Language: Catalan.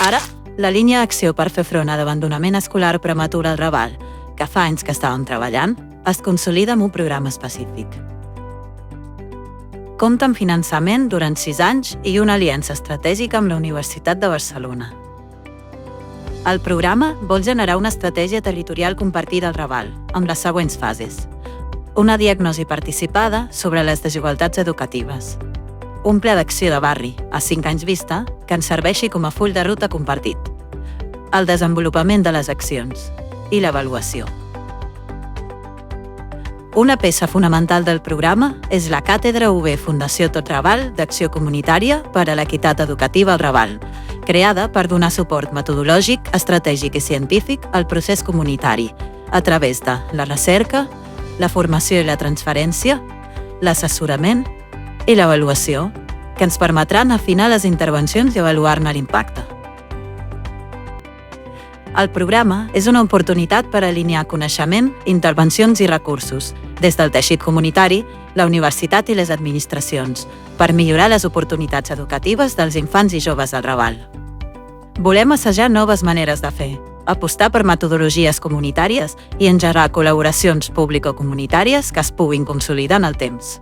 Ara, la línia d'acció per fer front a l'abandonament escolar prematur al Raval, que fa anys que estàvem treballant, es consolida amb un programa específic. Compta amb finançament durant 6 anys i una aliança estratègica amb la Universitat de Barcelona. El programa vol generar una estratègia territorial compartida al Raval, amb les següents fases. Una diagnosi participada sobre les desigualtats educatives. Un pla d'acció de barri, a 5 anys vista, que ens serveixi com a full de ruta compartit. El desenvolupament de les accions i l'avaluació. Una peça fonamental del programa és la Càtedra UB Fundació Tot Raval d'Acció Comunitària per a l'Equitat Educativa al Raval, creada per donar suport metodològic, estratègic i científic al procés comunitari, a través de la recerca, la formació i la transferència, l'assessorament i l'avaluació, que ens permetran afinar les intervencions i avaluar-ne l'impacte. El programa és una oportunitat per alinear coneixement, intervencions i recursos des del teixit comunitari, la universitat i les administracions, per millorar les oportunitats educatives dels infants i joves al Raval. Volem assajar noves maneres de fer, apostar per metodologies comunitàries i engegar col·laboracions público-comunitàries que es puguin consolidar en el temps.